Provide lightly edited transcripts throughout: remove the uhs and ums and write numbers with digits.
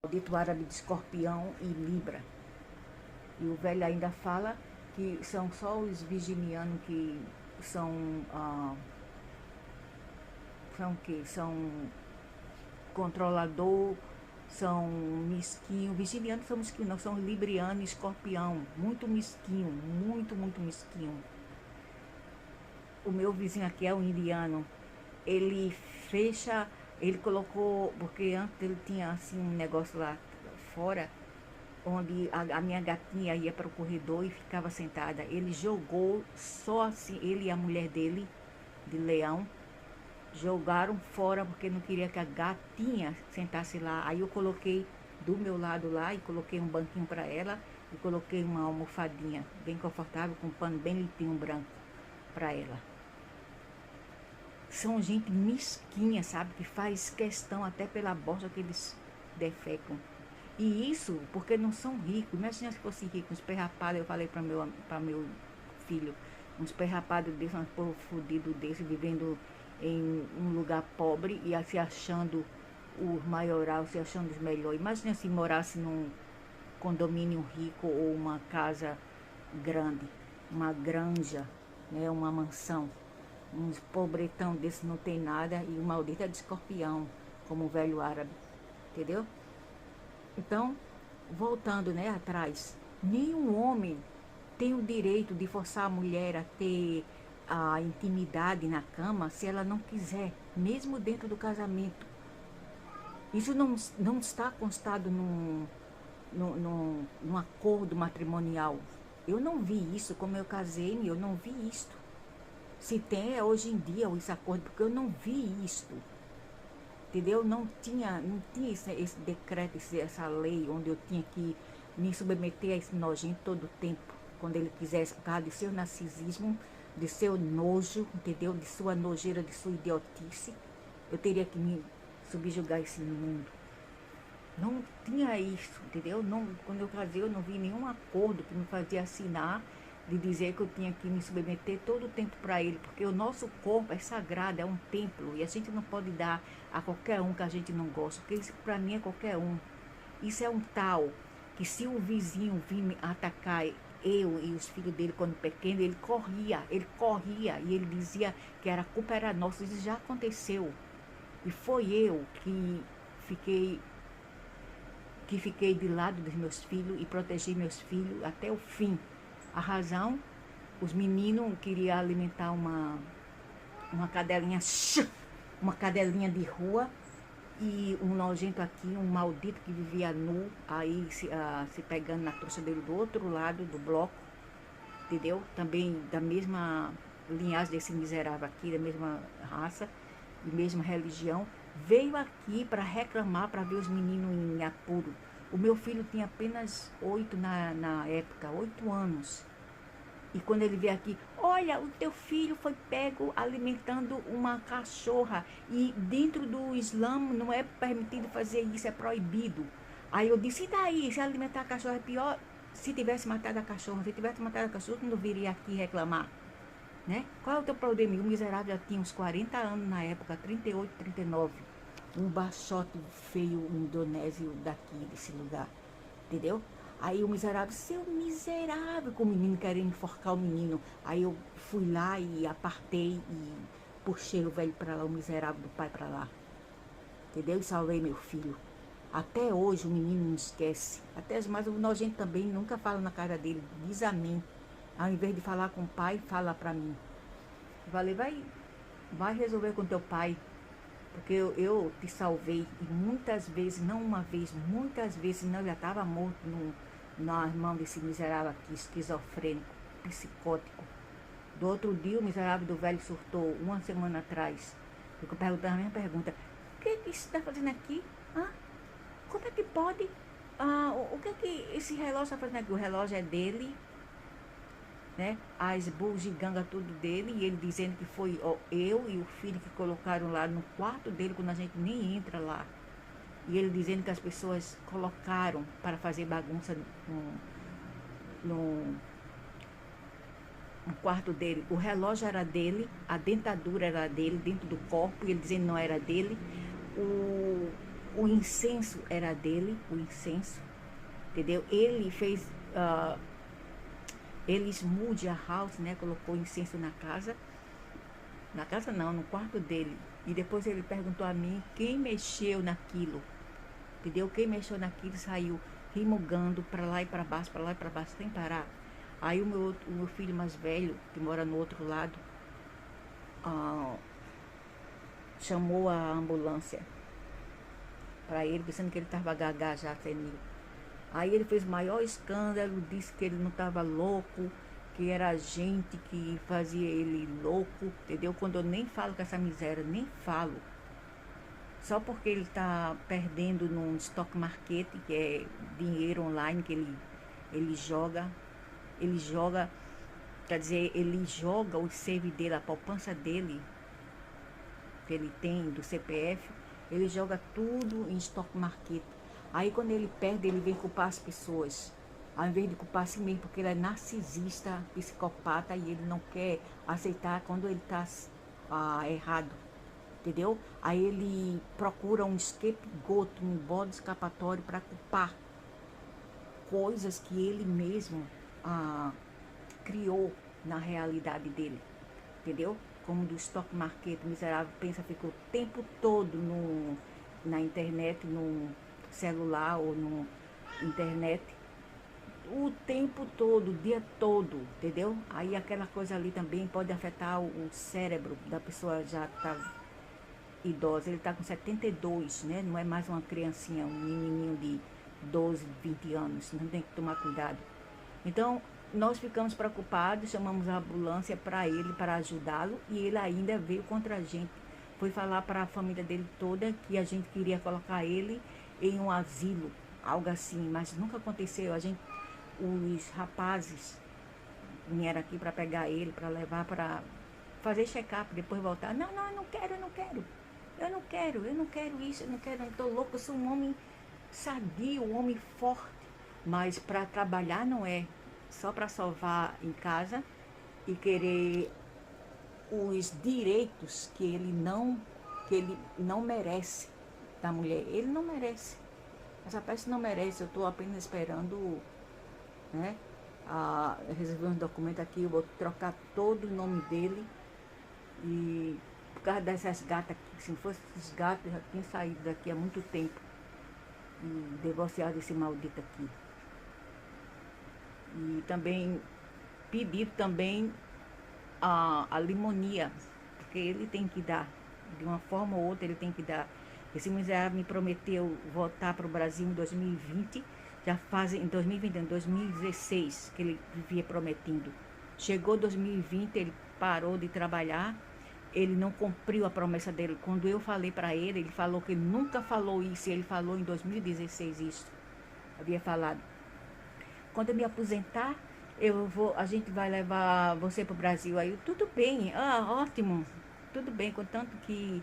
Maldito árabe de Escorpião e Libra. E o velho ainda fala que são só os virginianos que são, são que são controlador, são mesquinho. Virginianos são mesquinhos, não, são libriano e escorpião, muito mesquinho, muito mesquinho. O meu vizinho aqui é o indiano, ele fecha, ele colocou, porque antes ele tinha assim um negócio lá fora, onde a minha gatinha ia para o corredor e ficava sentada. Ele jogou só assim, ele e a mulher dele, de leão, jogaram fora porque não queria que a gatinha sentasse lá. Aí eu coloquei do meu lado lá e coloquei um banquinho para ela e coloquei uma almofadinha bem confortável com um pano bem limpinho branco para ela. São gente mesquinha, sabe? Que faz questão até pela bosta que eles defecam. E isso porque não são ricos. Imagina se fosse rico, uns perrapados, eu falei para meu filho, uns perrapados desses, um povo fudido desse, vivendo em um lugar pobre e se achando os maioral, se achando os melhores. Imagina se morasse num condomínio rico ou uma casa grande, uma granja, né, uma mansão. Uns pobretão desse não tem nada e o maldito é de escorpião, como o velho árabe, entendeu? Então, voltando, né, atrás, nenhum homem tem o direito de forçar a mulher a ter a intimidade na cama se ela não quiser, mesmo dentro do casamento. Isso não está constado num acordo matrimonial. Eu não vi isso, como eu casei, eu não vi isto. Se tem é hoje em dia esse acordo, porque eu não vi isto. Entendeu? Não tinha esse decreto, essa lei onde eu tinha que me submeter a esse nojento todo o tempo, quando ele quisesse, por causa de seu narcisismo, de seu nojo, entendeu? De sua nojeira, de sua idiotice, eu teria que me subjugar a esse mundo. Não tinha isso, entendeu? Não, quando eu casei, eu não vi nenhum acordo que me fazia assinar de dizer que eu tinha que me submeter todo o tempo para ele, porque o nosso corpo é sagrado, é um templo, e a gente não pode dar a qualquer um que a gente não gosta, porque isso para mim é qualquer um. Isso é um tal que se o vizinho vir me atacar eu e os filhos dele quando pequeno, ele corria e ele dizia que a culpa era nossa. Isso já aconteceu. E foi eu fiquei que fiquei de lado dos meus filhos e protegi meus filhos até o fim. A razão, os meninos queriam alimentar uma cadelinha, uma cadelinha de rua, e um nojento aqui, um maldito que vivia nu, aí se pegando na trouxa dele do outro lado do bloco, entendeu? Também da mesma linhagem desse miserável aqui, da mesma raça e mesma religião, veio aqui para reclamar, para ver os meninos em apuro. O meu filho tinha apenas 8 na época, 8 anos. E quando ele veio aqui, olha, o teu filho foi pego alimentando uma cachorra. E dentro do Islã não é permitido fazer isso, é proibido. Aí eu disse, e daí? Se alimentar a cachorra é pior? Se tivesse matado a cachorra, se tivesse matado a cachorra, tu não viria aqui reclamar, né? Qual é o teu problema? E o miserável já tinha uns 40 anos na época, 38, 39. Um baixote feio indonésio daqui, desse lugar, entendeu? Aí o miserável, seu miserável, com o menino querendo enforcar o menino. Aí eu fui lá e apartei e puxei o velho pra lá, o miserável do pai pra lá, entendeu? E salvei meu filho. Até hoje o menino não esquece. Até as mais o nojento também nunca fala na cara dele, diz a mim. Ao invés de falar com o pai, fala pra mim. Eu falei, vai resolver com teu pai, porque eu te salvei. E muitas vezes, não uma vez, muitas vezes, não, já estava morto nas mãos desse miserável aqui, esquizofrênico, psicótico. Do outro dia, o miserável do velho surtou, uma semana atrás. Ficou perguntando a mesma pergunta: o que você está fazendo aqui? Hã? Como é que pode? O que é que esse relógio está fazendo aqui? O relógio é dele, né? As bugigangas tudo dele, e ele dizendo que foi eu e o filho que colocaram lá no quarto dele quando a gente nem entra lá. E ele dizendo que as pessoas colocaram para fazer bagunça no, no quarto dele. O relógio era dele, a dentadura era dele, dentro do corpo, e ele dizendo que não era dele. O incenso era dele, o incenso, entendeu? Ele fez, ele smooth a house, né? Colocou incenso na casa não, no quarto dele. E depois ele perguntou a mim quem mexeu naquilo, entendeu? Quem mexeu naquilo saiu remugando para lá e para baixo, sem parar. Aí o meu filho mais velho, que mora no outro lado, ah, chamou a ambulância para ele, pensando que ele estava gaga já, senil. Aí ele fez o maior escândalo, disse que ele não estava louco, que era a gente que fazia ele louco, entendeu? Quando eu nem falo com essa miséria, nem falo. Só porque ele está perdendo num stock market, que é dinheiro online que ele joga, quer dizer, ele joga o save dele, a poupança dele, que ele tem do CPF, ele joga tudo em stock market. Aí quando ele perde, ele vem culpar as pessoas, ao invés de culpar a si mesmo, porque ele é narcisista, psicopata, e ele não quer aceitar quando ele está errado, entendeu? Aí ele procura um scapegoat, um bode escapatório para culpar coisas que ele mesmo criou na realidade dele, entendeu? Como do stock market, o miserável pensa, ficou o tempo todo na internet, no celular ou no internet, o tempo todo, o dia todo, entendeu? Aí aquela coisa ali também pode afetar o cérebro da pessoa já que tá idosa. Ele tá com 72, né? Não é mais uma criancinha, um menininho de 12, 20 anos, não tem que tomar cuidado. Então, nós ficamos preocupados, chamamos a ambulância para ele, para ajudá-lo, e ele ainda veio contra a gente. Foi falar para a família dele toda que a gente queria colocar ele em um asilo, algo assim, mas nunca aconteceu. Os rapazes vieram aqui para pegar ele, para levar para fazer check-up, depois voltar. Não, não, eu não quero, eu não quero. Eu não quero isso, eu não quero, eu estou louco, eu sou um homem sadio, um homem forte. Mas para trabalhar não é. Só para salvar em casa e querer os direitos que ele não merece da mulher. Ele não merece. Essa peça não merece. Eu estou apenas esperando, né? Receber um documento aqui, eu vou trocar todo o nome dele. E por causa dessas gatas aqui, se não fosse esses gatos, eu já tinha saído daqui há muito tempo e divorciado desse maldito aqui. E também pedir também a limonia, porque ele tem que dar, de uma forma ou outra ele tem que dar. Esse miserável me prometeu voltar para o Brasil em 2020, já faz em 2020, em 2016 que ele vivia prometendo. Chegou 2020, ele parou de trabalhar, ele não cumpriu a promessa dele. Quando eu falei para ele, ele falou que ele nunca falou isso, ele falou em 2016 isso, havia falado. Quando eu me aposentar, a gente vai levar você para o Brasil. Aí, tudo bem, ótimo, tudo bem, contanto que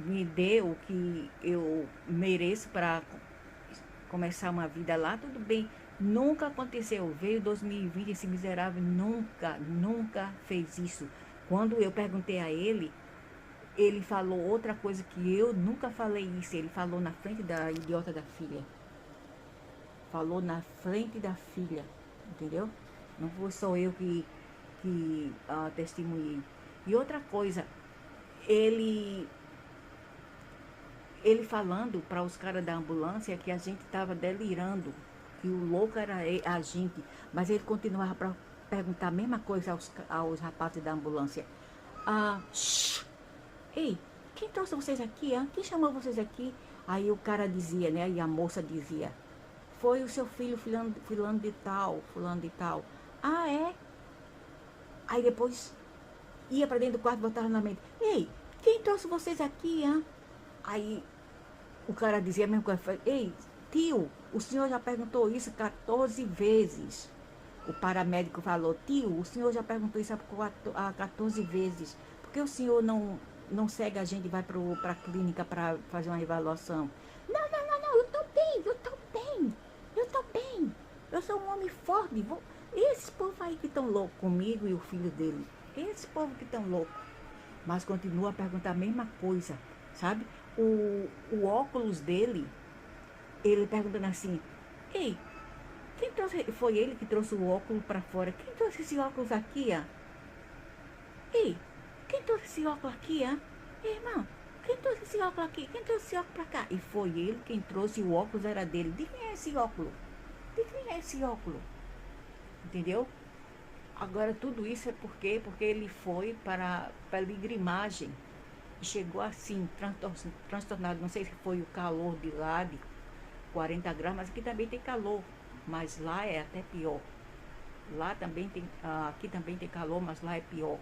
me dê o que eu mereço para começar uma vida lá, tudo bem. Nunca aconteceu. Veio 2020, esse miserável nunca fez isso. Quando eu perguntei a ele, ele falou outra coisa que eu nunca falei isso. Ele falou na frente da idiota da filha. Falou na frente da filha, entendeu? Não foi só eu que testemunhei. E outra coisa, ele falando para os caras da ambulância que a gente estava delirando, que o louco era a gente, mas ele continuava para perguntar a mesma coisa aos rapazes da ambulância. Ei, quem trouxe vocês aqui? Quem chamou vocês aqui? Aí o cara dizia, né? E a moça dizia, foi o seu filho fulano de tal, fulano de tal. Ah, é? Aí depois ia para dentro do quarto e botava na mente, ei, quem trouxe vocês aqui? Aí o cara dizia a mesma coisa, ei, tio, o senhor já perguntou isso 14 vezes. O paramédico falou, tio, o senhor já perguntou isso há 14 vezes. Por que o senhor não segue a gente e vai para a clínica para fazer uma avaliação? Não, eu estou bem. Eu sou um homem forte. Esses povos aí que estão loucos comigo e o filho dele, esse povo que estão loucos. Mas continua a perguntar a mesma coisa, sabe? o óculos dele, ele perguntando assim, ei, quem trouxe, foi ele que trouxe o óculos para fora, quem trouxe esse óculos aqui, ah? Ei, quem trouxe esse óculos aqui, ah? Ei, irmão, quem trouxe esse óculos aqui? Quem trouxe esse óculos pra cá? E foi ele quem trouxe, o óculos era dele. De quem é esse óculos? De quem é esse óculos? Entendeu? Agora tudo isso é porque ele foi para a peregrinagem e chegou assim, transtornado. Não sei se foi o calor de lá, de 40 graus, mas aqui também tem calor. Mas lá é até pior. Lá também tem, aqui também tem calor, mas lá é pior.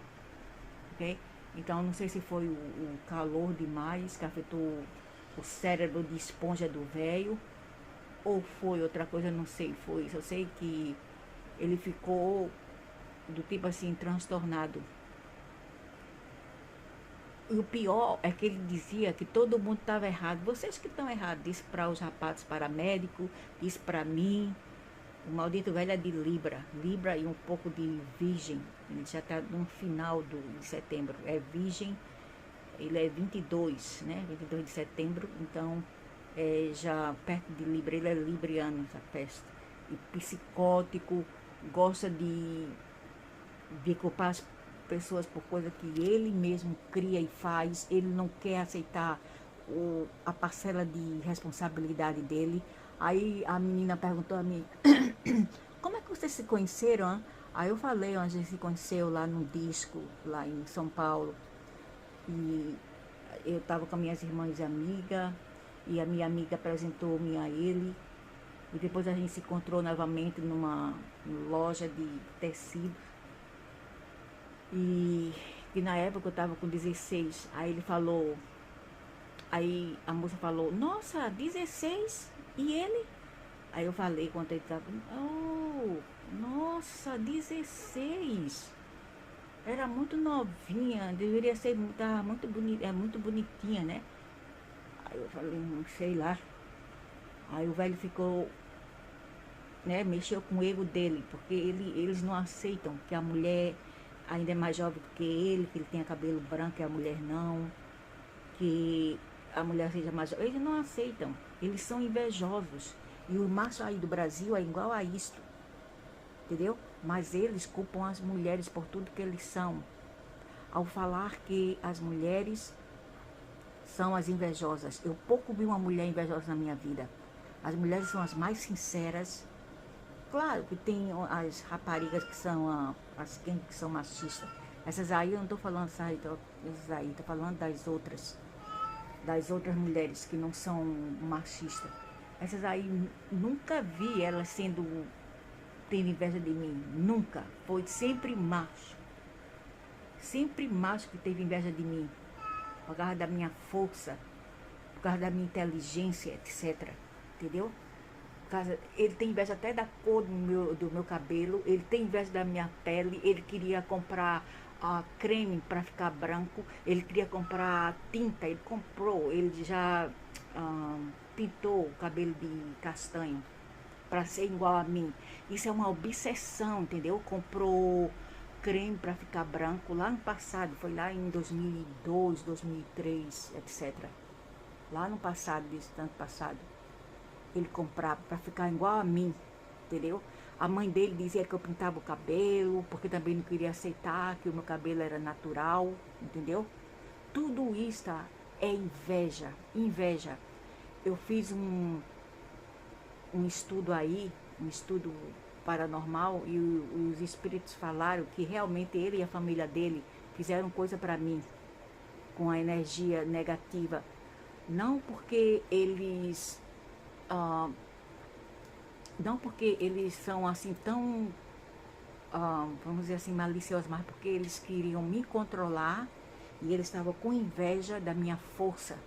Ok? Então não sei se foi o calor demais que afetou o cérebro de esponja do velho, ou foi outra coisa, não sei. Foi isso. Eu sei que ele ficou do tipo assim, transtornado. E o pior é que ele dizia que todo mundo estava errado. Vocês que estão errados. Disse para os rapazes paramédicos, disse para mim. O maldito velho é de Libra. Libra e um pouco de Virgem. Ele já está no final de setembro. É Virgem. Ele é 22, né? 22 de setembro. Então, já perto de Libra. Ele é libriano, essa peste. E psicótico. Gosta de culpar as pessoas por coisa que ele mesmo cria e faz. Ele não quer aceitar a parcela de responsabilidade dele. Aí a menina perguntou a mim, como é que vocês se conheceram? Hein? Aí eu falei, a gente se conheceu lá no disco, lá em São Paulo. E eu estava com minhas irmãs e amigas, e a minha amiga apresentou-me a ele. E depois a gente se encontrou novamente numa loja de tecido. E na época eu estava com 16. Aí ele falou, aí a moça falou, nossa, 16? E ele? Aí eu falei quando ele estava, oh, nossa, 16. Era muito novinha, deveria ser, tá muito bonita, é muito bonitinha, né? Aí eu falei, não sei lá. Aí o velho ficou, né, mexeu com o ego dele, porque eles não aceitam que a mulher ainda é mais jovem do que ele tenha cabelo branco e a mulher não, que a mulher seja mais jovem. Eles não aceitam, eles são invejosos. E o macho aí do Brasil é igual a isto, entendeu? Mas eles culpam as mulheres por tudo que eles são. Ao falar que as mulheres são as invejosas. Eu pouco vi uma mulher invejosa na minha vida. As mulheres são as mais sinceras. Claro que tem as raparigas que são as que são machistas. Essas aí eu não estou falando essas aí, estou falando das outras mulheres que não são machistas. Essas aí nunca vi elas tendo inveja de mim, nunca. Foi sempre macho que teve inveja de mim, por causa da minha força, por causa da minha inteligência, etc. Entendeu? Ele tem inveja até da cor do meu cabelo, ele tem inveja da minha pele, ele queria comprar creme para ficar branco, ele queria comprar tinta, ele comprou, ele já pintou o cabelo de castanho para ser igual a mim. Isso é uma obsessão, entendeu? Comprou creme para ficar branco lá no passado, foi lá em 2002, 2003, etc. Lá no passado, desse tanto passado, ele comprava para ficar igual a mim, entendeu? A mãe dele dizia que eu pintava o cabelo, porque também não queria aceitar que o meu cabelo era natural, entendeu? Tudo isso é inveja, inveja. Eu fiz um estudo aí, um estudo paranormal, e os espíritos falaram que realmente ele e a família dele fizeram coisa para mim com a energia negativa. Não porque eles são assim tão, vamos dizer assim, maliciosos, mas porque eles queriam me controlar e eles estavam com inveja da minha força.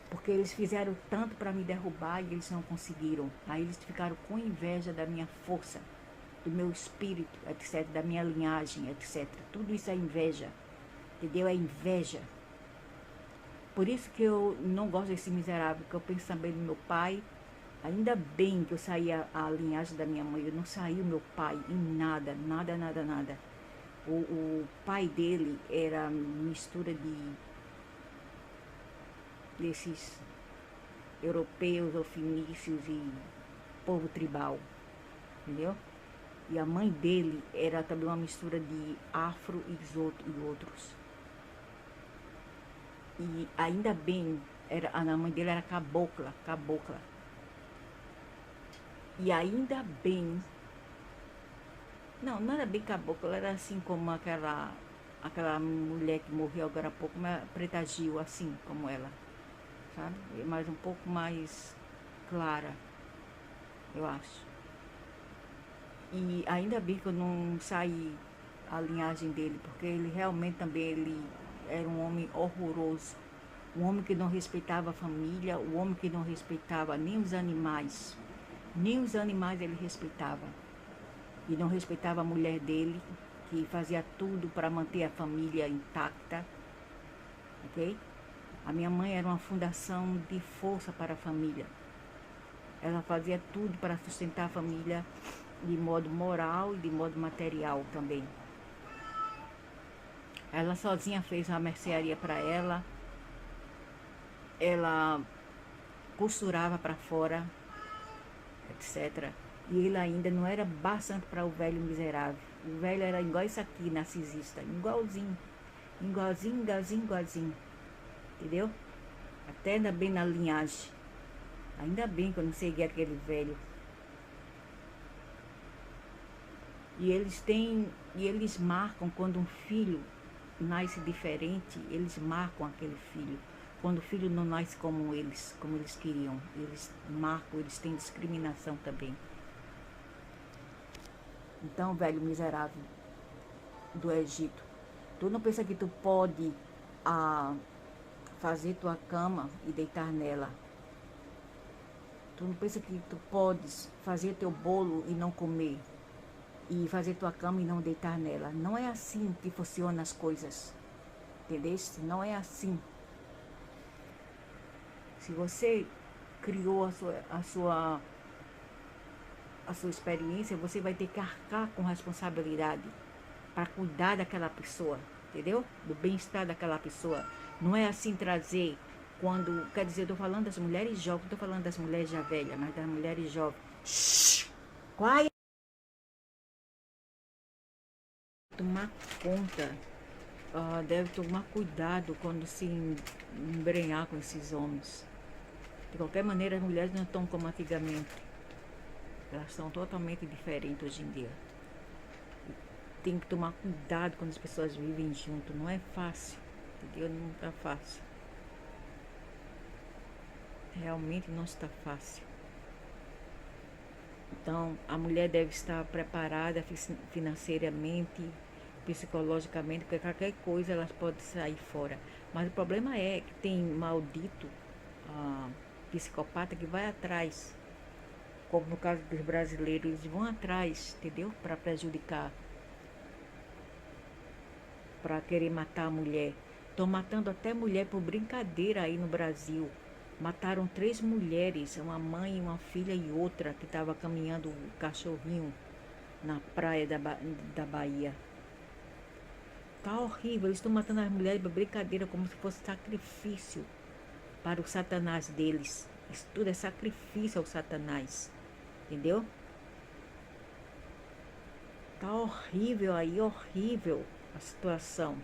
Porque eles fizeram tanto para me derrubar e eles não conseguiram. Aí eles ficaram com inveja da minha força, do meu espírito, etc., da minha linhagem, etc. Tudo isso é inveja, entendeu? É inveja. Por isso que eu não gosto desse miserável, que eu penso também no meu pai. Ainda bem que eu saí a linhagem da minha mãe, eu não saí o meu pai em nada, nada, nada, nada. O pai dele era mistura de desses europeus ou fenícios e povo tribal, entendeu? E a mãe dele era também uma mistura de afro e outros. E ainda bem, a mãe dele era cabocla, cabocla. E ainda bem, não era bem cabocla, ela era assim como aquela mulher que morreu agora há pouco, mas Preta Gil, assim como ela, sabe? Mas um pouco mais clara, eu acho. E ainda bem que eu não saí a linhagem dele, porque ele realmente também ele era um homem horroroso. Um homem que não respeitava a família, um homem que não respeitava nem os animais. Nem os animais ele respeitava. E não respeitava a mulher dele, que fazia tudo para manter a família intacta. Ok? A minha mãe era uma fundação de força para a família. Ela fazia tudo para sustentar a família de modo moral e de modo material também. Ela sozinha fez uma mercearia para ela. Ela costurava para fora, etc. E ele ainda não era bastante para o velho miserável. O velho era igual isso aqui, narcisista. Igualzinho. Igualzinho, igualzinho, igualzinho. Entendeu? Até ainda bem na linhagem. Ainda bem que eu não segui aquele velho. E eles marcam quando um filho nasce diferente, eles marcam aquele filho. Quando o filho não nasce como eles queriam, eles marcam, eles têm discriminação também. Então, velho miserável do Egito, tu não pensa que tu pode fazer tua cama e deitar nela? Tu não pensa que tu podes fazer teu bolo e não comer? E fazer tua cama e não deitar nela? Não é assim que funcionam as coisas. Entendeste? Não é assim. Se você criou a sua experiência, você vai ter que arcar com responsabilidade para cuidar daquela pessoa, entendeu? Do bem-estar daquela pessoa. Não é assim trazer quando, quer dizer, eu tô falando das mulheres jovens, não tô falando das mulheres já velhas, mas das mulheres jovens. Shhh! Quiet! Tomar conta, deve tomar cuidado quando se embrenhar com esses homens. De qualquer maneira, as mulheres não estão como antigamente. Elas são totalmente diferentes hoje em dia. Tem que tomar cuidado quando as pessoas vivem junto. Não é fácil, entendeu? Não está fácil. Realmente não está fácil. Então, a mulher deve estar preparada financeiramente, psicologicamente, porque qualquer coisa elas podem sair fora. Mas o problema é que tem maldito psicopata que vai atrás, como no caso dos brasileiros, eles vão atrás, entendeu? Para prejudicar, para querer matar a mulher. Estão matando até mulher por brincadeira aí no Brasil. Mataram 3 mulheres, uma mãe, uma filha e outra, que estava caminhando o cachorrinho na praia da Bahia. Tá horrível, eles estão matando as mulheres por brincadeira, como se fosse sacrifício para o Satanás deles. Isso tudo é sacrifício ao Satanás, entendeu? Tá horrível aí, horrível a situação.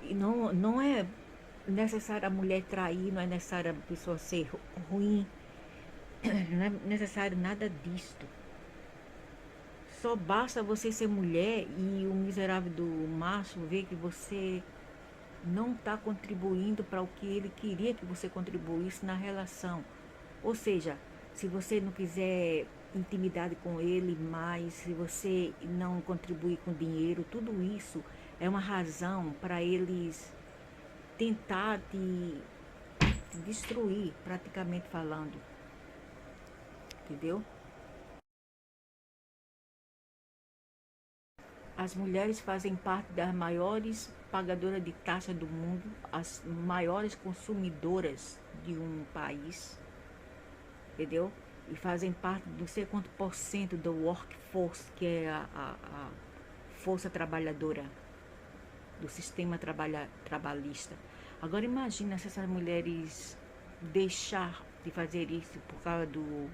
E não é necessário a mulher trair, não é necessário a pessoa ser ruim, não é necessário nada disto. Só basta você ser mulher e o miserável do macho ver que você não está contribuindo para o que ele queria que você contribuísse na relação. Ou seja, se você não quiser intimidade com ele mais, se você não contribuir com dinheiro, tudo isso é uma razão para eles tentar te destruir, praticamente falando. Entendeu? As mulheres fazem parte das maiores pagadoras de taxa do mundo, as maiores consumidoras de um país, entendeu? E fazem parte de não sei quanto por cento do workforce, que é a força trabalhadora do sistema trabalhista. Agora imagina se essas mulheres deixar de fazer isso por causa do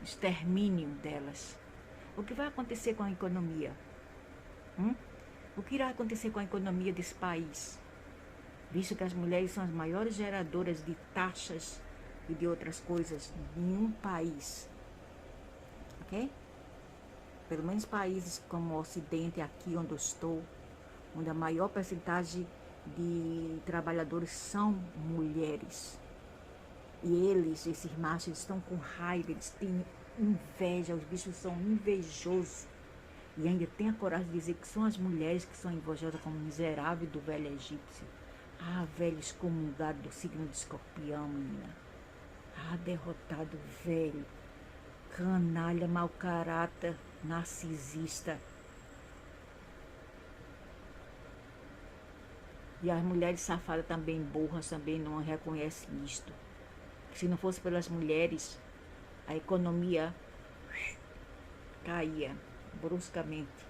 extermínio delas. O que vai acontecer com a economia? O que irá acontecer com a economia desse país? Visto que as mulheres são as maiores geradoras de taxas e de outras coisas em um país. Ok? Pelo menos países como o Ocidente, aqui onde eu estou, onde a maior percentagem de trabalhadores são mulheres. E eles, esses machos, estão com raiva, eles têm inveja, os bichos são invejosos. E ainda tem a coragem de dizer que são as mulheres que são invejosas como miserável do velho egípcio. Ah, velho excomungado do signo de Escorpião, menina. Ah, derrotado velho. Canalha, mau caráter, narcisista. E as mulheres safadas também, burras, também não reconhecem isto. Se não fosse pelas mulheres, a economia caía bruscamente.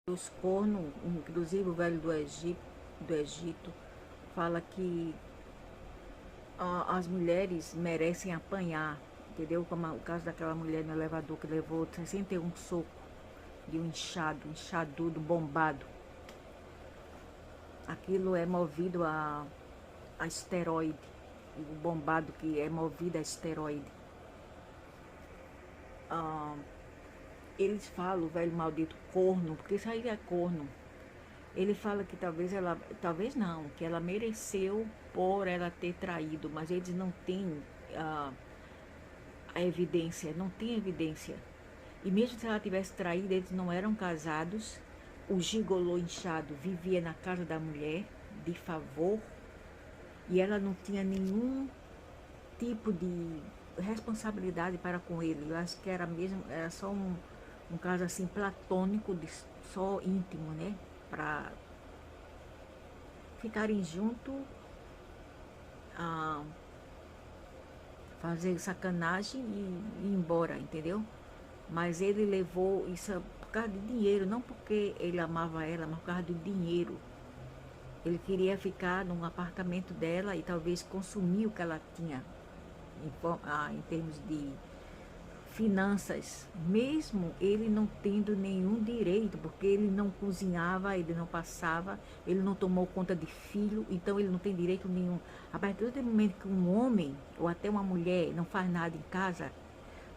Os cornos, inclusive o velho do Egito fala que as mulheres merecem apanhar, entendeu? Como o caso daquela mulher no elevador que levou 61 socos de um enxadudo, bombado. Aquilo é movido a esteroide, o bombado que é movido a esteroide. Eles falam, o velho maldito corno, porque isso aí é corno. Ele fala que talvez não, que ela mereceu por ela ter traído, mas eles não têm a evidência, não tem evidência. E mesmo se ela tivesse traído, eles não eram casados. O gigolô inchado vivia na casa da mulher, de favor, e ela não tinha nenhum tipo de responsabilidade para com ele. Eu acho que era só um caso assim platônico, só íntimo, né? Para ficarem juntos, fazer sacanagem e ir embora, entendeu? Mas ele levou isso por causa de dinheiro, não porque ele amava ela, mas por causa do dinheiro. Ele queria ficar num apartamento dela e talvez consumir o que ela tinha em termos de finanças, mesmo ele não tendo nenhum direito, porque ele não cozinhava, ele não passava, ele não tomou conta de filho, então ele não tem direito nenhum. A partir do momento que um homem ou até uma mulher não faz nada em casa,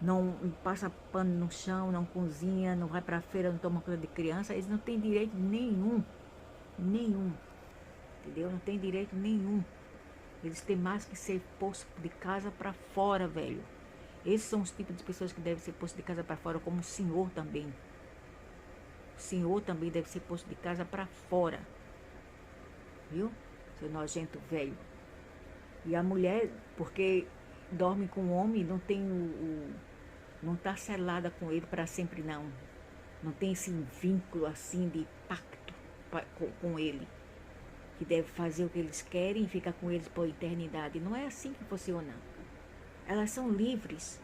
não passa pano no chão, não cozinha, não vai para a feira, não toma conta de criança, eles não têm direito nenhum, entendeu? Não tem direito nenhum. Eles têm mais que ser posto de casa para fora, velho. Esses são os tipos de pessoas que devem ser postos de casa para fora, como o senhor também. O senhor também deve ser posto de casa para fora. Viu? Seu nojento velho. E a mulher, porque dorme com o homem, não tem não está selada com ele para sempre, não. Não tem esse vínculo assim de pacto com ele. Que deve fazer o que eles querem e ficar com eles por eternidade. Não é assim que funciona. Elas são livres,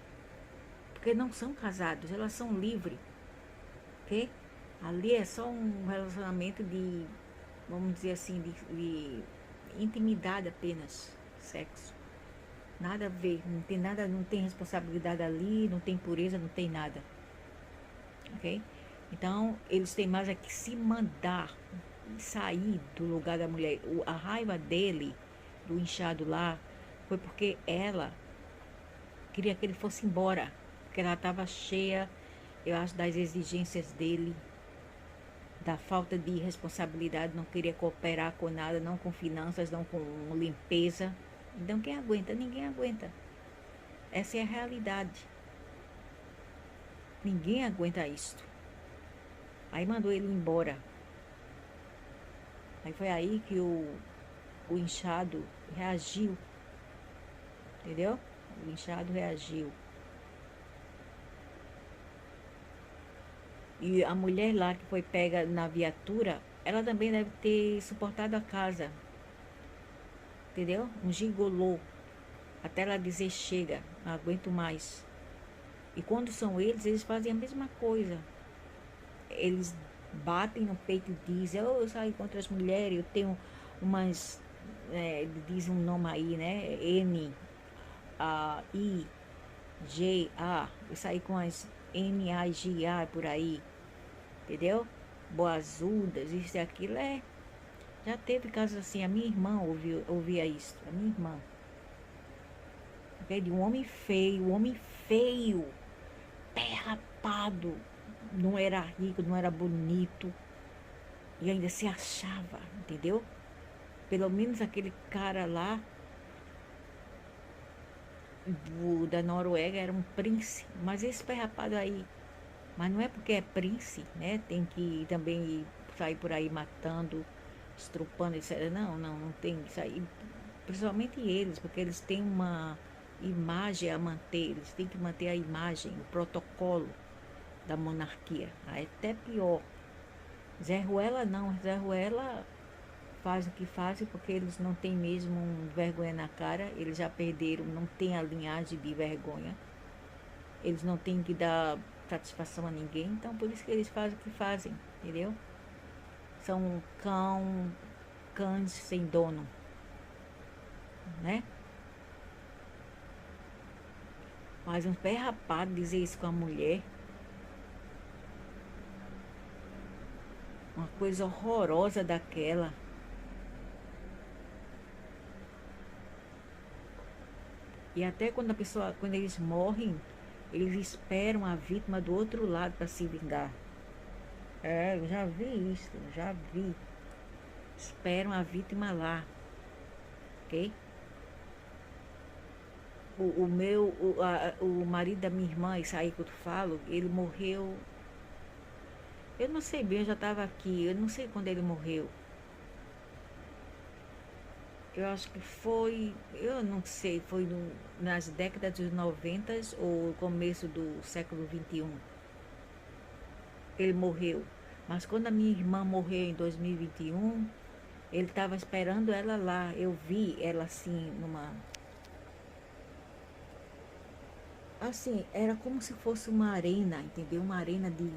porque não são casados, elas são livres, ok? Ali é só um relacionamento de, vamos dizer assim, de intimidade apenas, sexo. Nada a ver, não tem nada, não tem responsabilidade ali, não tem pureza, não tem nada, ok? Então, eles têm mais é que se mandar, sair do lugar da mulher. A raiva dele, do inchado lá, foi porque ela queria que ele fosse embora, porque ela estava cheia, eu acho, das exigências dele, da falta de responsabilidade, não queria cooperar com nada, não com finanças, não com limpeza. Então quem aguenta? Ninguém aguenta. Essa é a realidade. Ninguém aguenta isto. Aí mandou ele embora. Aí foi aí que o inchado reagiu. Entendeu? O inchado reagiu. E a mulher lá que foi pega na viatura, ela também deve ter suportado a casa. Entendeu? Um gigolô. Até ela dizer chega, não aguento mais. E quando são eles fazem a mesma coisa. Eles batem no peito e dizem, oh, eu saio contra as mulheres, eu tenho umas, diz um nome aí, né? M-I-G-A, eu saí com as M-A-G-A por aí, entendeu? Boazudas, isso e aquilo, já teve casos assim, a minha irmã ouvia isso, a minha irmã. De um homem feio, pé rapado, não era rico, não era bonito, e ainda se achava, entendeu? Pelo menos aquele cara lá da Noruega era um príncipe, mas esse pé rapado aí, mas não é porque é príncipe, né? Tem que também sair por aí matando, estrupando, etc. Não tem isso aí. Principalmente eles, porque eles têm uma imagem a manter, eles têm que manter a imagem, o protocolo da monarquia. Aí até pior. Zé Ruela não, Zé Ruela faz o que fazem porque eles não têm mesmo vergonha na cara, eles já perderam, não tem a linhagem de vergonha, eles não têm que dar satisfação a ninguém, então por isso que eles fazem o que fazem, entendeu? São cães sem dono, né? Mas um pé rapado dizer isso com a mulher, uma coisa horrorosa daquela. E até quando eles morrem, eles esperam a vítima do outro lado para se vingar. Eu já vi isso, já vi. Esperam a vítima lá, ok? O marido da minha irmã, isso aí que eu falo, ele morreu. Eu não sei bem, eu já estava aqui, eu não sei quando ele morreu. Eu acho que foi, eu não sei, foi nas décadas dos 90 ou começo do século 21. Ele morreu. Mas quando a minha irmã morreu em 2021, ele estava esperando ela lá. Eu vi ela assim, assim, era como se fosse uma arena, entendeu? Uma arena de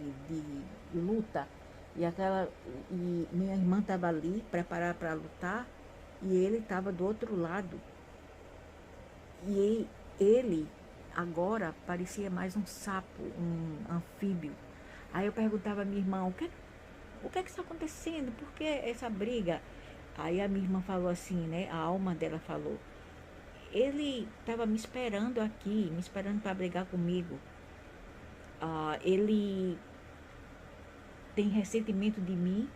luta. E minha irmã estava ali, preparada para lutar, e ele estava do outro lado. E ele agora parecia mais um sapo, um anfíbio. Aí eu perguntava à minha irmã, o que é que está acontecendo? Por que essa briga? Aí a minha irmã falou assim, né? A alma dela falou, ele estava me esperando aqui, me esperando para brigar comigo. Ele tem ressentimento de mim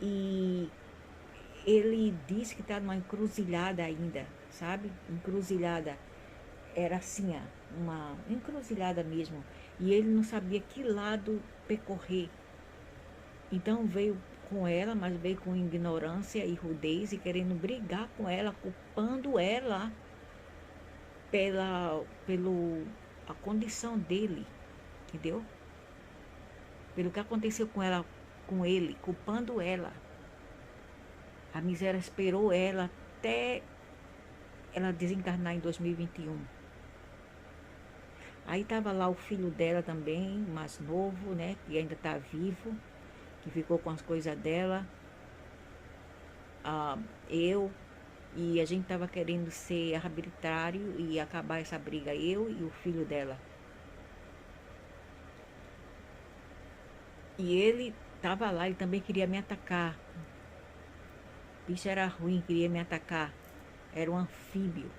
e ele disse que está numa encruzilhada ainda, sabe? Encruzilhada. Era assim, uma encruzilhada mesmo. E ele não sabia que lado percorrer. Então veio com ela, mas veio com ignorância e rudez e querendo brigar com ela, culpando ela pelo a condição dele, entendeu? Pelo que aconteceu com ela, com ele, culpando ela. A miséria esperou ela até ela desencarnar em 2021. Aí estava lá o filho dela também, mais novo, né? Que ainda está vivo, que ficou com as coisas dela. Eu, e a gente estava querendo ser arbitrário e acabar essa briga, eu e o filho dela. E ele estava lá, ele também queria me atacar. O bicho era ruim, queria me atacar. Era um anfíbio.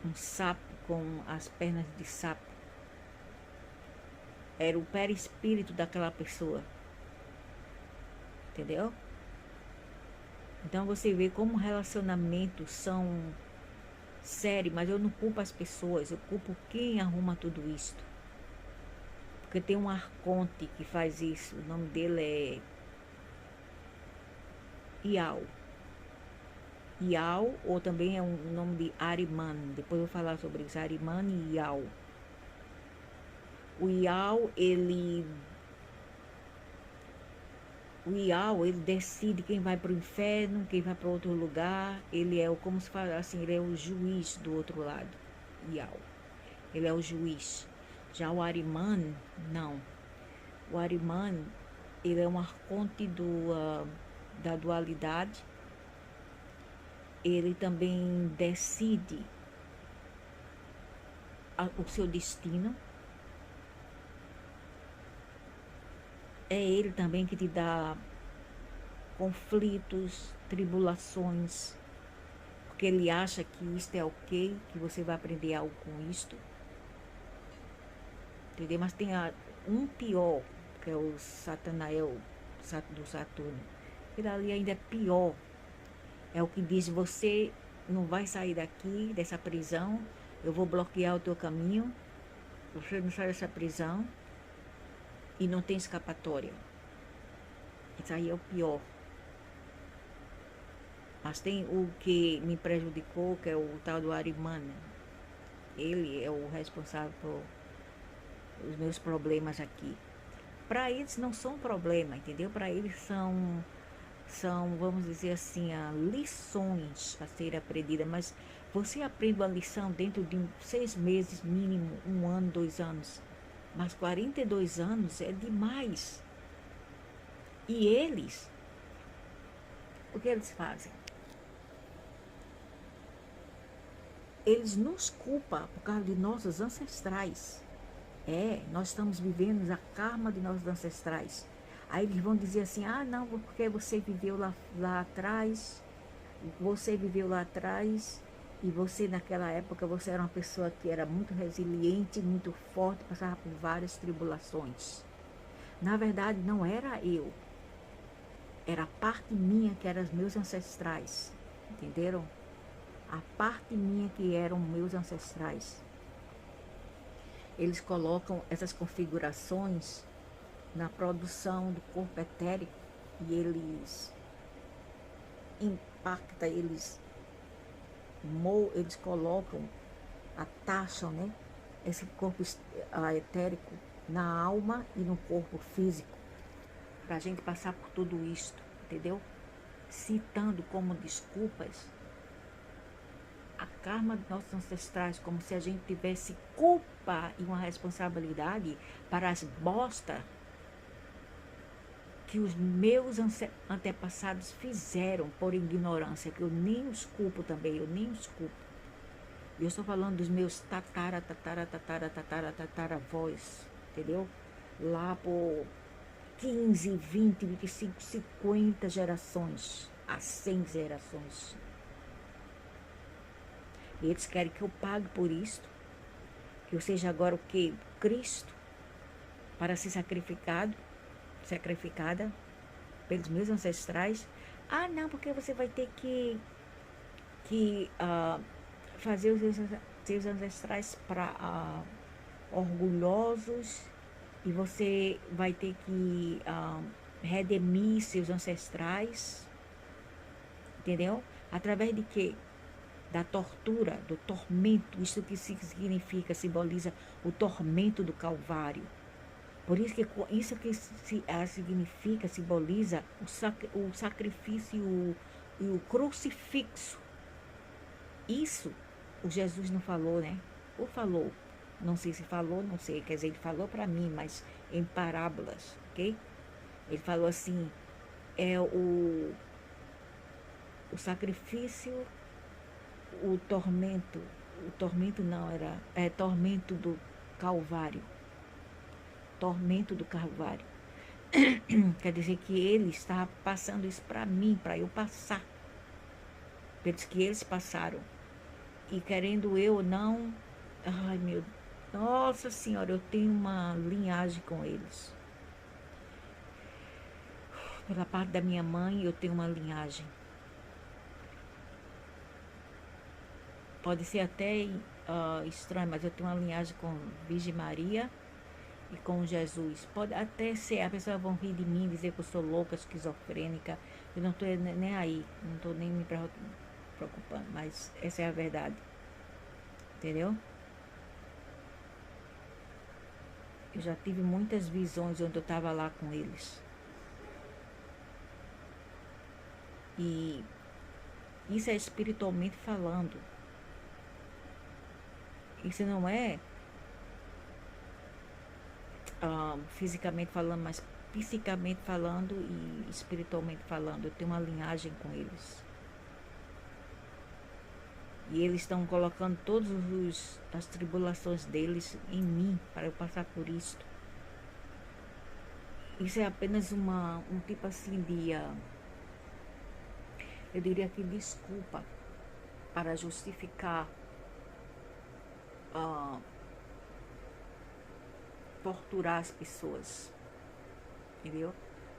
Um sapo com as pernas de sapo. Era o perispírito daquela pessoa. Entendeu? Então você vê como relacionamentos são sérios, mas eu não culpo as pessoas, eu culpo quem arruma tudo isso. Porque tem um arconte que faz isso, o nome dele é Iau. Iau, ou também é um nome de Ariman. Depois eu vou falar sobre isso, Ariman e Iau. O Iau, ele decide quem vai para o inferno, quem vai para outro lugar. Ele é como se fala assim, ele é o juiz do outro lado. Iau. Ele é o juiz. Já o Ahriman, não. O Ahriman, ele é um arconte da dualidade. Ele também decide o seu destino. É ele também que te dá conflitos, tribulações, porque ele acha que isto é ok, que você vai aprender algo com isto. Entendeu? Mas tem um pior, que é o Satanael do Saturno. Ele ali ainda é pior. É o que diz: você não vai sair daqui, dessa prisão, eu vou bloquear o teu caminho, você não sai dessa prisão e não tem escapatória. Isso aí é o pior. Mas tem o que me prejudicou, que é o tal do Ahriman. Ele é o responsável por os meus problemas aqui. Para eles não são problema, entendeu? Para eles são, vamos dizer assim, lições a ser aprendida. Mas você aprende uma lição dentro de 6 meses, mínimo, 1 ano, 2 anos. Mas 42 anos é demais. E eles, o que eles fazem? Eles nos culpam por causa de nossos ancestrais. Nós estamos vivendo a karma de nossos ancestrais. Aí eles vão dizer assim: ah, não, porque você viveu lá atrás, e você naquela época, você era uma pessoa que era muito resiliente, muito forte, passava por várias tribulações. Na verdade, não era eu. Era a parte minha que eram os meus ancestrais. Entenderam? A parte minha que eram meus ancestrais. Eles colocam essas configurações na produção do corpo etérico e eles impactam, eles colocam, atacham, né, esse corpo etérico na alma e no corpo físico, para a gente passar por tudo isto, entendeu? Citando como desculpas a karma dos nossos ancestrais, como se a gente tivesse culpa e uma responsabilidade para as bosta que os meus antepassados fizeram por ignorância, que eu nem os culpo também, eu nem os culpo. Eu estou falando dos meus tataravós, entendeu? Lá por 15, 20, 25, 50 gerações, a 100 gerações. E eles querem que eu pague por isto, que eu seja agora o que? Cristo, para ser sacrificada pelos meus ancestrais. Ah, não, porque você vai ter que fazer os seus ancestrais para orgulhosos, e você vai ter que redimir seus ancestrais, entendeu? Através de quê? Da tortura, do tormento. Isso que significa, simboliza o tormento do Calvário. Por isso que significa, simboliza o sacrifício e o crucifixo. Isso o Jesus não falou, né? Ou falou? Não sei se falou, não sei. Quer dizer, ele falou para mim, mas em parábolas, ok? Ele falou assim: é o sacrifício, o tormento não era, tormento do Calvário. Tormento do Calvário. Quer dizer que ele está passando isso para mim, para eu passar. Pelos que eles passaram. E querendo eu ou não, ai meu, nossa senhora, eu tenho uma linhagem com eles. Pela parte da minha mãe, eu tenho uma linhagem. Pode ser até estranho, mas eu tenho uma linhagem com Virgem Maria e com Jesus. Pode até ser, a pessoa vão rir de mim, dizer que eu sou louca, esquizofrênica. Eu não estou nem aí, não estou nem me preocupando, mas essa é a verdade. Entendeu? Eu já tive muitas visões onde eu estava lá com eles. E isso é espiritualmente falando. Isso não é fisicamente falando, mas psicamente falando e espiritualmente falando. Eu tenho uma linhagem com eles. E eles estão colocando todas as tribulações deles em mim para eu passar por isto. Isso é apenas um tipo assim de, eu diria que desculpa para justificar uh, torturar as pessoas, entendeu?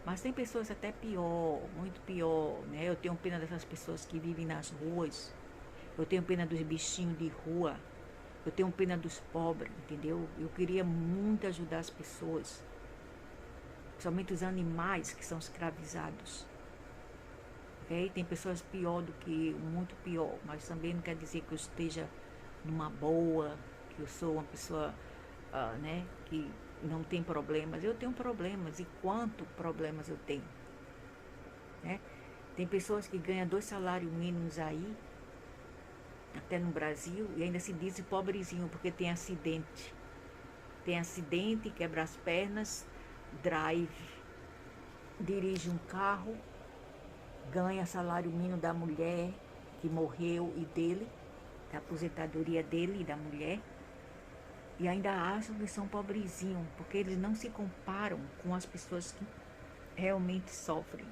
Mas tem pessoas até pior, muito pior, né? Eu tenho pena dessas pessoas que vivem nas ruas, eu tenho pena dos bichinhos de rua, eu tenho pena dos pobres, entendeu? Eu queria muito ajudar as pessoas, principalmente os animais que são escravizados. Okay? Tem pessoas pior do que eu, muito pior, mas também não quer dizer que eu esteja numa boa, que eu sou uma pessoa né, que não tem problemas. Eu tenho problemas, e quanto problemas eu tenho, né? Tem pessoas que ganham 2 salários mínimos aí, até no Brasil, e ainda se dizem pobrezinho porque tem acidente. Tem acidente, quebra as pernas, drive, dirige um carro, ganha salário mínimo da mulher que morreu e dele, da aposentadoria dele e da mulher, e ainda acham que são pobrezinhos, porque eles não se comparam com as pessoas que realmente sofrem.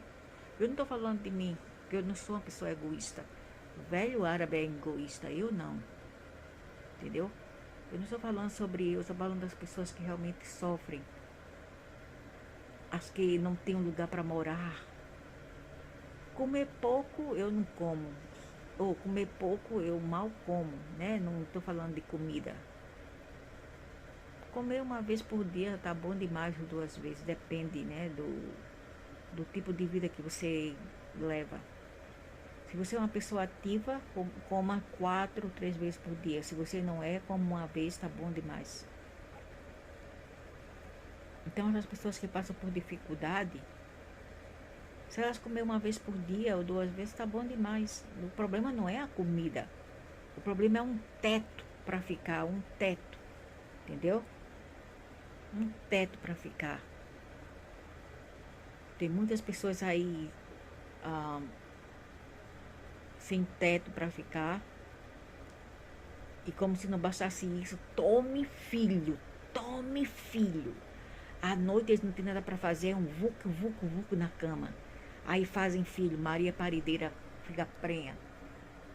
Eu não estou falando de mim, porque eu não sou uma pessoa egoísta. O velho árabe é egoísta, eu não. Entendeu? Eu não estou falando sobre eu, estou falando das pessoas que realmente sofrem. As que não têm um lugar para morar. Comer pouco eu não como. Ou comer pouco eu mal como, né? Não estou falando de comida. Comer uma vez por dia tá bom demais, 2 vezes. Depende, né? Do tipo de vida que você leva. Se você é uma pessoa ativa, coma 4 ou 3 vezes por dia. Se você não é, coma uma vez, tá bom demais. Então, as pessoas que passam por dificuldade, se elas comer uma vez por dia ou 2 vezes, tá bom demais. O problema não é a comida. O problema é um teto para ficar, um teto. Entendeu? Um teto para ficar. Tem muitas pessoas aí sem teto para ficar. E como se não bastasse isso, tome filho, tome filho. À noite eles não têm nada para fazer, é um vucu, vucu, vucu na cama. Aí fazem filho, Maria Parideira fica prenha.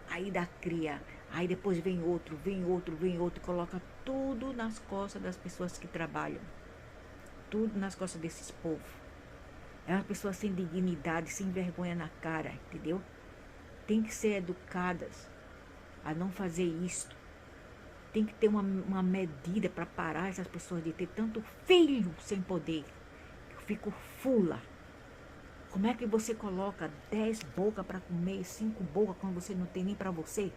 Aí dá cria. Aí depois vem outro, vem outro, vem outro. Coloca tudo nas costas das pessoas que trabalham. Tudo nas costas desses povos. É uma pessoa sem dignidade, sem vergonha na cara, entendeu? Tem que ser educadas a não fazer isto. Tem que ter uma medida para parar essas pessoas de ter tanto filho sem poder. Eu fico fula. Como é que você coloca 10 bocas para comer, 5 bocas quando você não tem nem para você?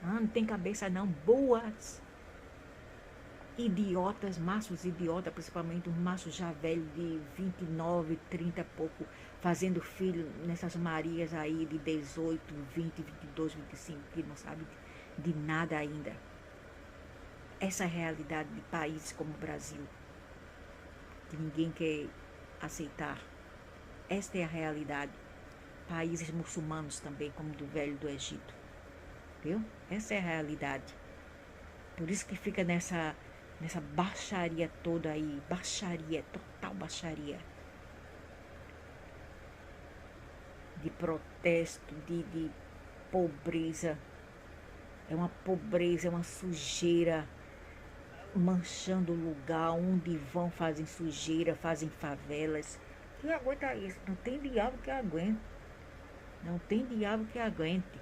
Não tem cabeça não. Boas. Idiotas, machos idiotas, principalmente um macho já velho de 29, 30 e pouco, fazendo filho nessas Marias aí de 18, 20, 22, 25, que não sabe de nada ainda. Essa é a realidade de países como o Brasil, que ninguém quer aceitar. Esta é a realidade. Países muçulmanos também, como do Velho do Egito. Viu? Essa é a realidade. Por isso que fica nessa baixaria toda aí. Baixaria, total baixaria. De protesto, de pobreza. É uma pobreza, é uma sujeira, manchando o lugar onde vão, fazem sujeira, fazem favelas. Quem aguenta isso? Não tem diabo que aguente. Não tem diabo que aguente.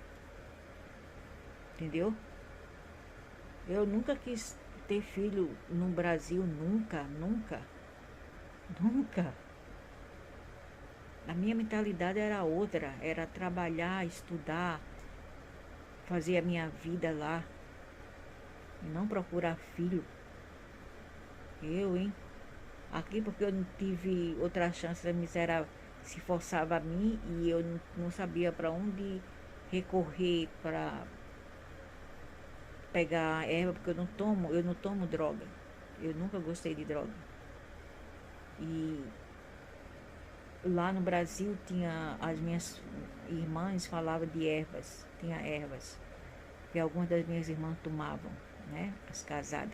Entendeu? Eu nunca quis ter filho no Brasil, nunca, nunca, nunca. A minha mentalidade era outra, era trabalhar, estudar, fazer a minha vida lá, e não procurar filho. Eu, hein? Aqui porque eu não tive outra chance, a miséria se forçava a mim e eu não sabia para onde recorrer para pegar erva, porque eu não tomo droga. Eu nunca gostei de droga. E lá no Brasil tinha, as minhas irmãs falavam de ervas, tinha ervas, que algumas das minhas irmãs tomavam, né? As casadas,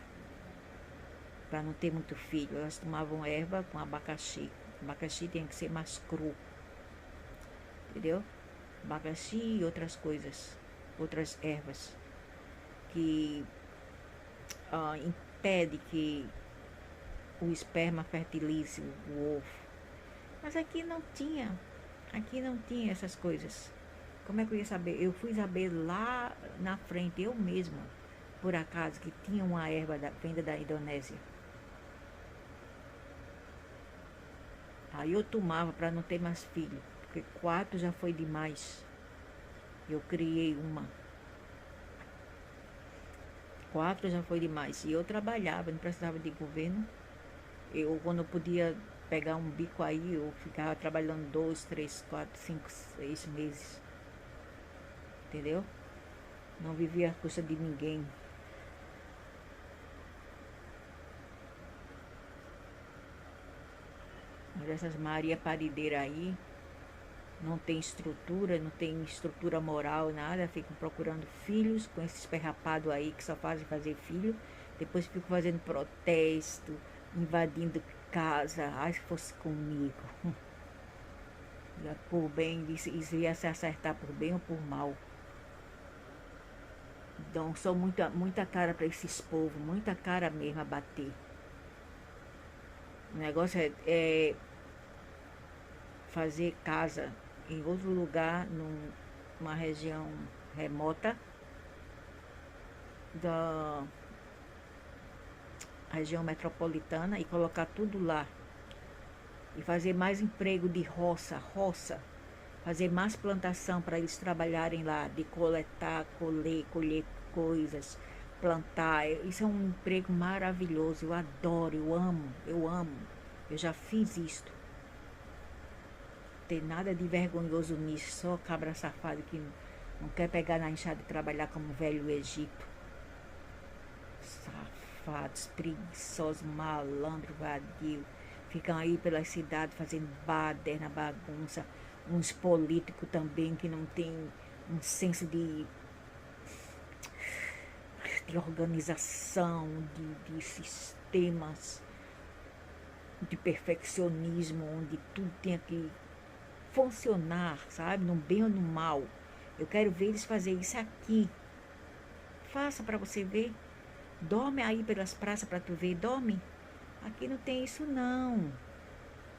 para não ter muito filho, elas tomavam erva com abacaxi. Abacaxi tinha que ser mais cru, entendeu? Abacaxi e outras coisas, outras ervas, que impede que o esperma fertilize o ovo. Mas aqui não tinha essas coisas. Como é que eu ia saber? Eu fui saber lá na frente, eu mesma, por acaso, que tinha uma erva vinda da Indonésia. Aí eu tomava para não ter mais filho, porque 4 já foi demais. Eu criei uma. 4 já foi demais. E eu trabalhava, não precisava de governo. Eu, quando eu podia pegar um bico aí, eu ficava trabalhando 2, 3, 4, 5, 6 meses. Entendeu? Não vivia à custa de ninguém. Mas essas Maria Parideira aí não tem estrutura moral, nada, ficam procurando filhos com esses perrapados aí que só fazem fazer filho, depois ficam fazendo protesto, invadindo casa. Ai, se fosse comigo, por bem, isso ia se acertar por bem ou por mal. Então, sou muita cara para esses povos, muita cara mesmo a bater. O negócio é fazer casa em outro lugar, numa região remota da região metropolitana, e colocar tudo lá. E fazer mais emprego de roça, fazer mais plantação para eles trabalharem lá, de coletar, colher coisas, plantar. Isso é um emprego maravilhoso, eu adoro, eu amo. Eu já fiz isto. Não tem nada de vergonhoso nisso, só cabra safado que não quer pegar na enxada e trabalhar como velho Egito. Safados, preguiçosos, malandro, vadio. Ficam aí pelas cidades fazendo baderna, bagunça. Uns políticos também que não tem um senso de organização, de sistemas, de perfeccionismo, onde tudo tem que funcionar, sabe? No bem ou no mal. Eu quero ver eles fazer isso aqui. Faça para você ver. Dorme aí pelas praças para tu ver. Dorme. Aqui não tem isso não.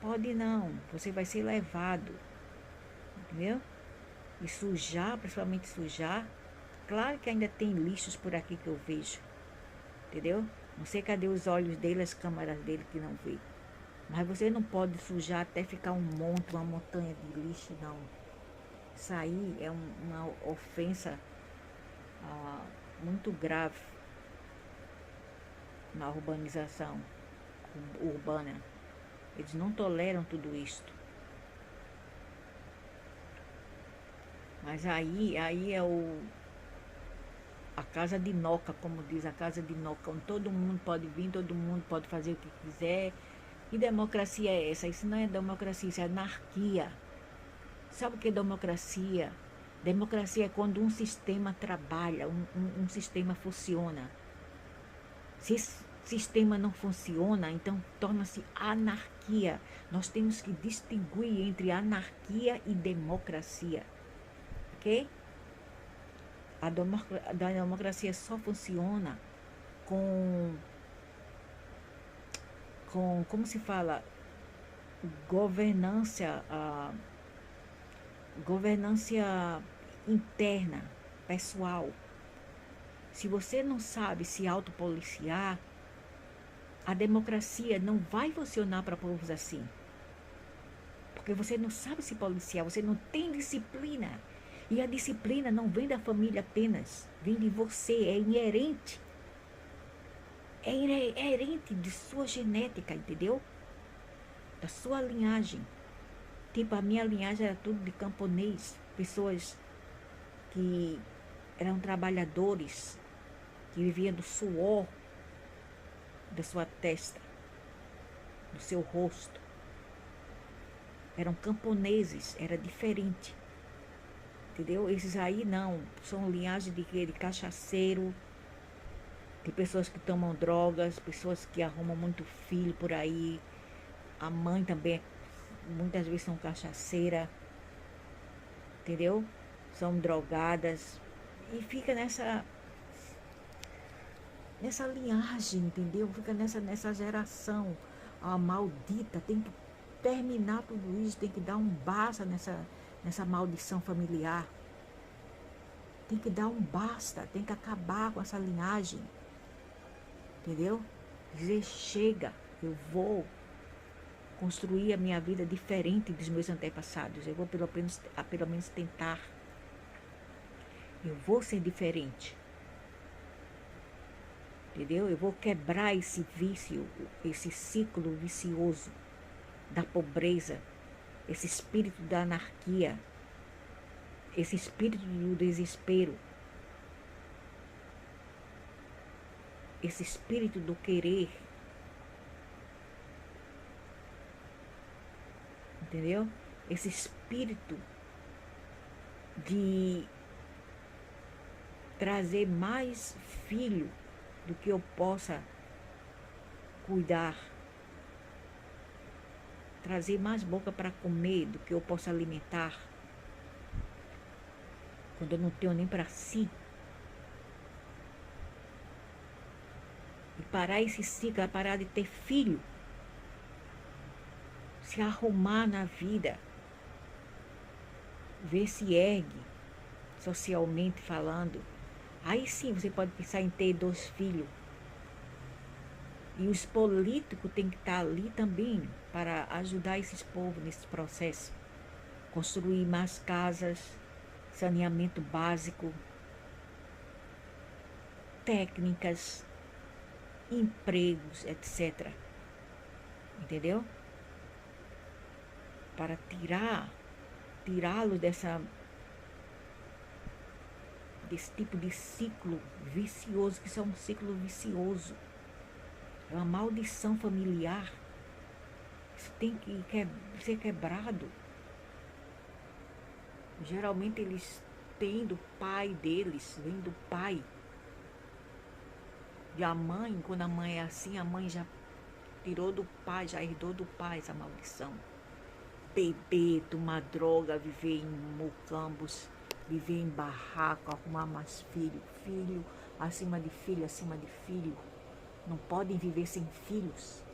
Pode não. Você vai ser levado. Entendeu? E sujar, principalmente sujar. Claro que ainda tem lixos por aqui que eu vejo. Entendeu? Não sei cadê os olhos dele, as câmeras dele que não vê. Mas você não pode sujar até ficar um monte, uma montanha de lixo, não. Isso aí é uma ofensa muito grave na urbanização urbana. Eles não toleram tudo isto. Mas aí é a casa de Noca, como diz, a casa de Noca, onde todo mundo pode vir, todo mundo pode fazer o que quiser. Que democracia é essa? Isso não é democracia, isso é anarquia. Sabe o que é democracia? Democracia é quando um sistema trabalha, um sistema funciona. Se esse sistema não funciona, então torna-se anarquia. Nós temos que distinguir entre anarquia e democracia. Ok? A democracia só funciona com como se fala, governança, governança interna, pessoal. Se você não sabe se autopoliciar, a democracia não vai funcionar para povos assim. Porque você não sabe se policiar, você não tem disciplina. E a disciplina não vem da família apenas, vem de você, é inerente. É inerente de sua genética, entendeu? Da sua linhagem. Tipo, a minha linhagem era tudo de camponês, pessoas que eram trabalhadores, que viviam do suor da sua testa. no seu rosto. Eram camponeses, era diferente. Entendeu? Esses aí não, são linhagem de cachaceiro, de pessoas que tomam drogas, pessoas que arrumam muito filho por aí. A mãe também, muitas vezes são cachaceira, entendeu? São drogadas. E fica nessa linhagem, entendeu? Fica nessa geração. A maldita tem que terminar tudo isso, tem que dar um basta nessa maldição familiar. Tem que dar um basta, tem que acabar com essa linhagem. Entendeu? Dizer, chega, eu vou construir a minha vida diferente dos meus antepassados. Eu vou pelo menos tentar. Eu vou ser diferente. Entendeu? Eu vou quebrar esse vício, esse ciclo vicioso da pobreza, esse espírito da anarquia, esse espírito do desespero, esse espírito do querer. Entendeu? Esse espírito de trazer mais filho do que eu possa cuidar, trazer mais boca para comer do que eu possa alimentar, quando eu não tenho nem para si. E parar esse ciclo, parar de ter filho, se arrumar na vida, ver se ergue, socialmente falando. Aí sim você pode pensar em ter 2 filhos. E os políticos têm que estar ali também para ajudar esses povos nesse processo. Construir mais casas, saneamento básico, técnicas, empregos, etc. Entendeu? Para tirá-los desse tipo de ciclo vicioso, que isso é um ciclo vicioso. É uma maldição familiar. Isso tem que ser quebrado. Geralmente eles têm do pai deles, vem do pai. E a mãe, quando a mãe é assim, a mãe já tirou do pai, já herdou do pai essa maldição. Beber, tomar droga, viver em mocambos, viver em barraco, arrumar mais filho, filho acima de filho, acima de filho. Não podem viver sem filhos.